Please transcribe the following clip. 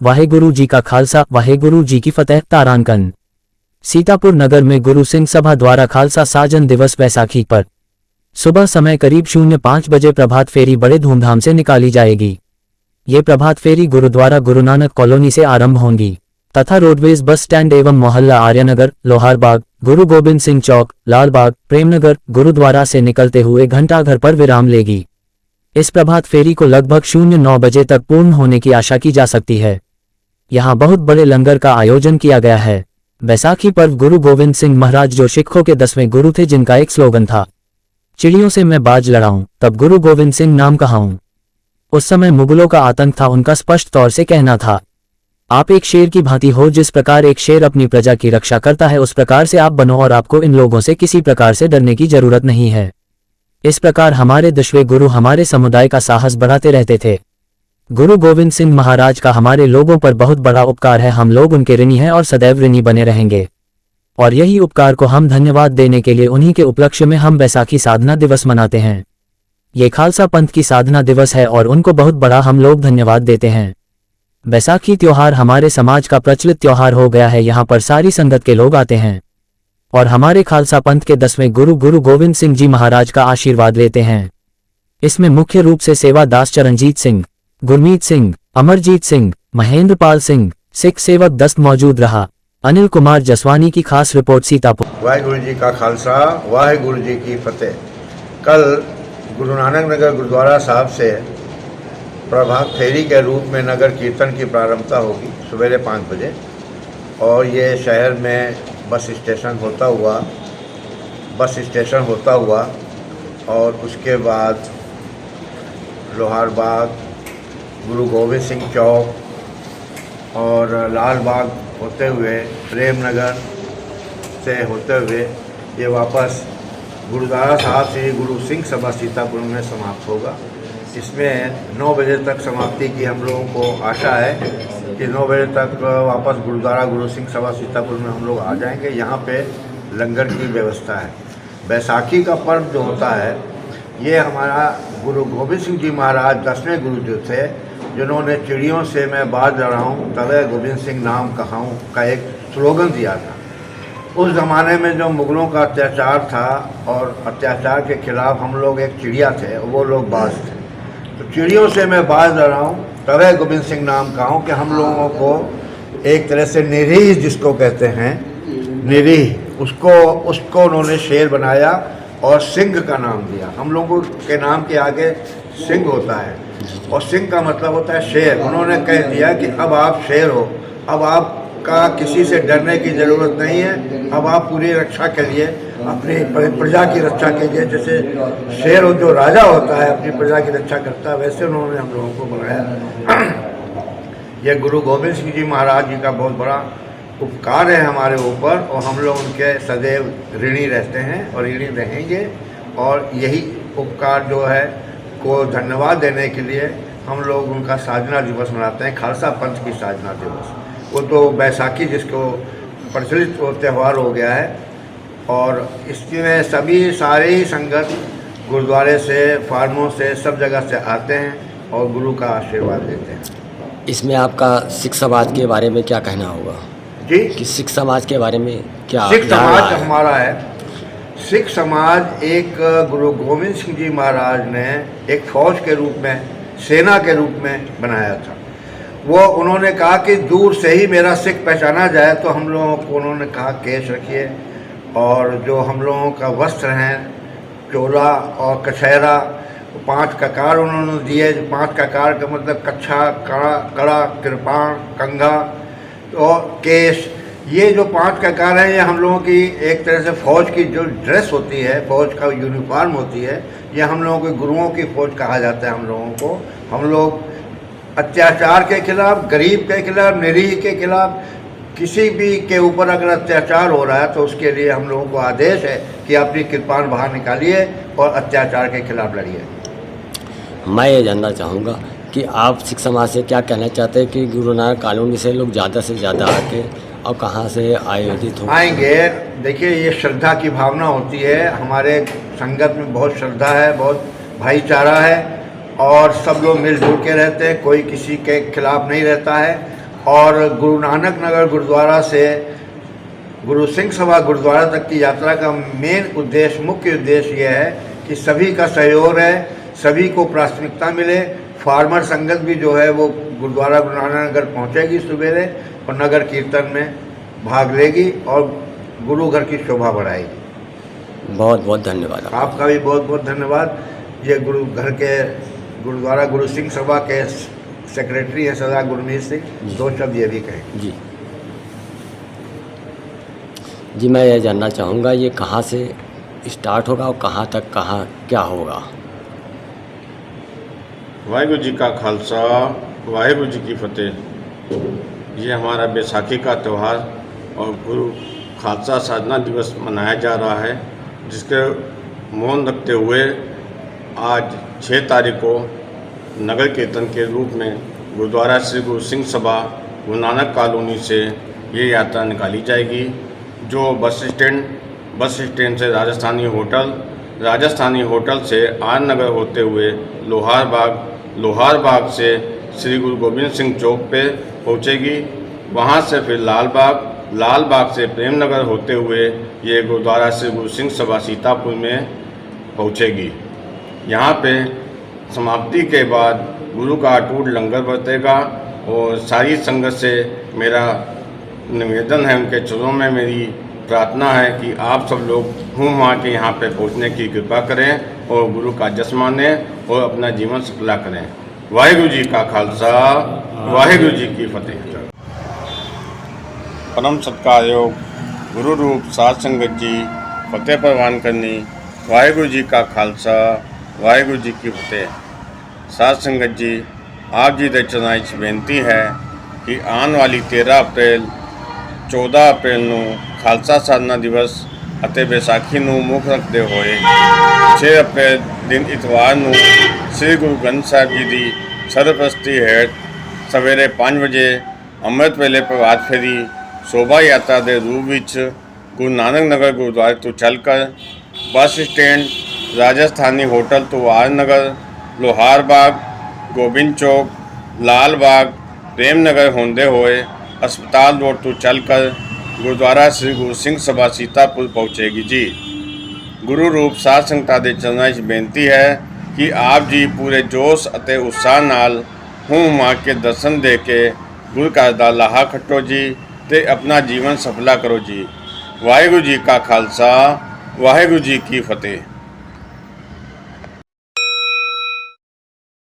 वाहेगुरु जी का खालसा, वाहेगुरु जी की फतेह। तारांकन सीतापुर नगर में गुरु सिंह सभा द्वारा खालसा साजन दिवस बैसाखी पर सुबह समय करीब 05 बजे प्रभात फेरी बड़े धूमधाम से निकाली जाएगी। ये प्रभात फेरी गुरुद्वारा गुरु नानक कॉलोनी से आरंभ होंगी तथा रोडवेज बस स्टैंड एवं मोहल्ला आर्यनगर, लोहारबाग, गुरु गोबिंद सिंह चौक, लालबाग, प्रेमनगर, गुरुद्वारा से निकलते हुए घंटाघर पर विराम लेगी। इस प्रभात फेरी को लगभग 09 बजे तक पूर्ण होने की आशा की जा सकती है। यहाँ बहुत बड़े लंगर का आयोजन किया गया है। बैसाखी पर्व गुरु गोविंद सिंह महाराज जो सिखों के 10वें गुरु थे, जिनका एक स्लोगन था, चिड़ियों से मैं बाज लड़ाऊं तब गुरु गोविंद सिंह नाम कहाऊं। उस समय मुगलों का आतंक था, उनका स्पष्ट तौर से कहना था, आप एक शेर की भांति हो। जिस प्रकार एक शेर अपनी प्रजा की रक्षा करता है, उस प्रकार से आप बनो और आपको इन लोगों से किसी प्रकार से डरने की जरूरत नहीं है। इस प्रकार हमारे 10वें गुरु हमारे समुदाय का साहस बढ़ाते रहते थे। गुरु गोविंद सिंह महाराज का हमारे लोगों पर बहुत बड़ा उपकार है। हम लोग उनके ऋणी हैं और सदैव ऋणी बने रहेंगे, और यही उपकार को हम धन्यवाद देने के लिए उन्हीं के उपलक्ष्य में हम बैसाखी साधना दिवस मनाते हैं। ये खालसा पंथ की साधना दिवस है और उनको बहुत बड़ा हम लोग धन्यवाद देते हैं। बैसाखी त्योहार हमारे समाज का प्रचलित त्योहार हो गया है। यहाँ पर सारी संगत के लोग आते हैं और हमारे खालसा पंथ के 10वें गुरु गुरु गोविंद सिंह जी महाराज का आशीर्वाद लेते हैं। इसमें मुख्य रूप से सेवा दास चरणजीत सिंह, गुरमीत सिंह, अमरजीत सिंह, महेंद्र पाल सिंह, सिख सेवक दस्त मौजूद रहा। अनिल कुमार जसवानी की खास रिपोर्ट, सीतापुर। वाहेगुरु जी का खालसा, वाहेगुरु जी की फतेह। कल गुरु नानक नगर गुरुद्वारा साहब से प्रभात फेरी के रूप में नगर कीर्तन की प्रारंभता होगी सवेरे 5 बजे, और ये शहर में बस स्टेशन होता हुआ और उसके बाद लोहारबाग, गुरु गोबिंद सिंह चौक और लालबाग होते हुए प्रेमनगर से होते हुए ये वापस गुरुद्वारा साहब श्री गुरु सिंह सभा सीतापुर में समाप्त होगा। इसमें 9 बजे तक समाप्ति की हम लोगों को आशा है कि 9 बजे तक वापस गुरुद्वारा गुरु सिंह सभा सीतापुर में हम लोग आ जाएंगे। यहाँ पे लंगर की व्यवस्था है। बैसाखी का पर्व जो होता है, ये हमारा गुरु गोबिंद सिंह जी महाराज 10वें गुरु जो थे, जिन्होंने चिड़ियों से मैं बाज लड़ाऊँ तवे गोबिंद सिंह नाम कहाऊँ का एक स्लोगन दिया था। उस ज़माने में जो मुग़लों का अत्याचार था और अत्याचार के खिलाफ हम लोग एक चिड़िया थे, वो लोग बाज थे। तो चिड़ियों से मैं बाज लड़ाऊँ तवे गोबिंद सिंह नाम कहाऊँ कि हम लोगों को एक तरह से निरीह, जिसको कहते हैं निरीह, उसको उन्होंने शेर बनाया और सिंह का नाम दिया। हम लोगों के नाम के आगे सिंह होता है और सिंह का मतलब होता है शेर। उन्होंने कह दिया कि अब आप शेर हो, अब आपका किसी से डरने की ज़रूरत नहीं है, अब आप पूरी रक्षा के लिए, अपनी प्रजा की रक्षा के लिए, जैसे शेर हो जो राजा होता है अपनी प्रजा की रक्षा करता है, वैसे उन्होंने हम लोगों को बनाया। यह गुरु गोबिंद सिंह जी महाराज जी का बहुत बड़ा उपकार है हमारे ऊपर, और हम लोग उनके सदैव ऋणी रहते हैं और ऋणी रहेंगे। और यही उपकार जो है को धन्यवाद देने के लिए हम लोग उनका साधना दिवस मनाते हैं, खालसा पंथ की साधना दिवस। वो तो बैसाखी जिसको प्रचलित त्यौहार हो गया है, और इसमें सारे ही संगत गुरुद्वारे से, फार्मों से, सब जगह से आते हैं और गुरु का आशीर्वाद लेते हैं। इसमें आपका सिख समाज के बारे में क्या कहना होगा जी? कि सिख समाज के बारे में क्या? सिख समाज हमारा है। सिख समाज एक गुरु गोविंद सिंह जी महाराज ने एक फौज के रूप में, सेना के रूप में बनाया था। वो उन्होंने कहा कि दूर से ही मेरा सिख पहचाना जाए, तो हम लोगों को उन्होंने कहा केश रखिए, और जो हम लोगों का वस्त्र हैं, चोला और कछहरा, 5 ककार उन्होंने दिए। 5 ककार का मतलब कच्छा, कड़ा, कृपाण, कंघा और केश। ये जो 5 ककार हैं, ये हम लोगों की एक तरह से फौज की जो ड्रेस होती है, फौज का यूनिफॉर्म होती है, ये हम लोगों के गुरुओं की फौज कहा जाता है। हम लोगों को, हम लोग अत्याचार के खिलाफ, गरीब के खिलाफ, निरीह के खिलाफ, किसी भी के ऊपर अगर अत्याचार हो रहा है तो उसके लिए हम लोगों को आदेश है कि अपनी कृपाण बाहर निकालिए और अत्याचार के खिलाफ लड़िए। मैं ये जानना चाहूँगा कि आप सिख समाज से क्या कहना चाहते हैं कि गुरु नानक कॉलोनी से लोग ज़्यादा से ज़्यादा आके और कहाँ से आयोजित हो आएंगे? देखिए, ये श्रद्धा की भावना होती है। हमारे संगत में बहुत श्रद्धा है, बहुत भाईचारा है, और सब लोग मिलजुल के रहते हैं, कोई किसी के खिलाफ नहीं रहता है। और गुरु नानक नगर गुरुद्वारा से गुरु सिंह सभा गुरुद्वारा तक की यात्रा का मुख्य उद्देश्य यह है कि सभी का सहयोग है, सभी को प्राथमिकता मिले। फार्मर संगत भी जो है वो गुरुद्वारा गुरु नानक नगर पहुँचेगी सवेरे और नगर कीर्तन में भाग लेगी और गुरु घर की शोभा बढ़ाएगी। बहुत बहुत धन्यवाद आपका भी बहुत बहुत धन्यवाद। ये गुरु घर के गुरुद्वारा गुरु सिंह सभा के सेक्रेटरी हैं सरदार गुरमीत सिंह, दो शब्द ये भी कहें। जी मैं ये जानना चाहूँगा ये कहाँ से स्टार्ट होगा और कहाँ तक क्या होगा। वाहिगुरु जी का खालसा, वाहिगुरु जी की फतेह। ये हमारा बैसाखी का त्यौहार और गुरु खालसा साधना दिवस मनाया जा रहा है, जिसके मौन रखते हुए आज 6 तारीख को नगर कीर्तन के रूप में गुरुद्वारा श्री गुरु सिंह सभा गुरु नानक कॉलोनी से ये यात्रा निकाली जाएगी, जो बस स्टैंड से राजस्थानी होटल से आर नगर होते हुए लोहार बाग से श्री गुरु गोविंद सिंह चौक पे पहुंचेगी। वहां से फिर लाल बाग से प्रेम नगर होते हुए ये गुरुद्वारा श्री गुरु सिंह सभा सीतापुर में पहुंचेगी। यहाँ पे समाप्ति के बाद गुरु का अटूट लंगर बरतेगा और सारी संगत से मेरा निवेदन है, उनके चरणों में मेरी प्रार्थना है कि आप सब लोग घूम के यहाँ पे पहुँचने की कृपा करें और गुरु का जश्न मानें और अपना जीवन सफला करें। वाहिगुरु जी का खालसा, वाहिगुरु जी की फतेह। परम सत्कारयोग गुरु रूप साध संगत जी फतेह प्रवान करनी। वाहिगुरु जी का खालसा, वाहिगुरु जी की फतेह। साध संगत जी, आप जी दे चरणां 'च बेनती है कि आने वाली 13 अप्रैल 14 अप्रैल ਨੂੰ ਖਾਲਸਾ ਸਾਧਨਾ ਦਿਵਸ ਅਤੇ ਵਿਸਾਖੀ ਨੂੰ ਮੁੱਖ ਰੱਖਦੇ ਹੋਏ 6 ਅਪ੍ਰੈਲ ਦਿਨ ਇਤਵਾਰ ਨੂੰ ਸ੍ਰੀ ਗੁਰੂ ਗ੍ਰੰਥ ਸਾਹਿਬ ਜੀ ਦੀ ਸਰਪ੍ਰਸਤੀ ਹੇਠ ਸਵੇਰੇ 5 ਵਜੇ ਅੰਮ੍ਰਿਤ ਵੇਲੇ ਪ੍ਰਭਾਤ ਫੇਰੀ ਸ਼ੋਭਾ ਯਾਤਰਾ ਦੇ ਰੂਪ ਵਿੱਚ ਗੁਰੂ ਨਾਨਕ ਨਗਰ ਗੁਰਦੁਆਰੇ ਤੋਂ ਚੱਲ ਕਰ ਬੱਸ ਸਟੈਂਡ ਰਾਜਸਥਾਨੀ ਹੋਟਲ ਤੋਂ ਆਰ ਨਗਰ ਲੋਹਾਰ ਬਾਗ गोविंद चौक लाल बाग प्रेम नगर होंदे हुए अस्पताल रोड तो चलकर गुरुद्वारा श्री गुरु सिंह सभा सीतापुर पहुँचेगी जी। गुरु रूप साध संगतां दे चरणां 'ਚ बेनती है कि आप जी पूरे जोश ਅਤੇ उत्साह नाल हुमा के दर्शन दे के गुरु घर दा लाहा खट्टो जी ते अपना जीवन सफला करो जी। वाहिगुरु जी का खालसा, वाहिगुरु जी की फतेह।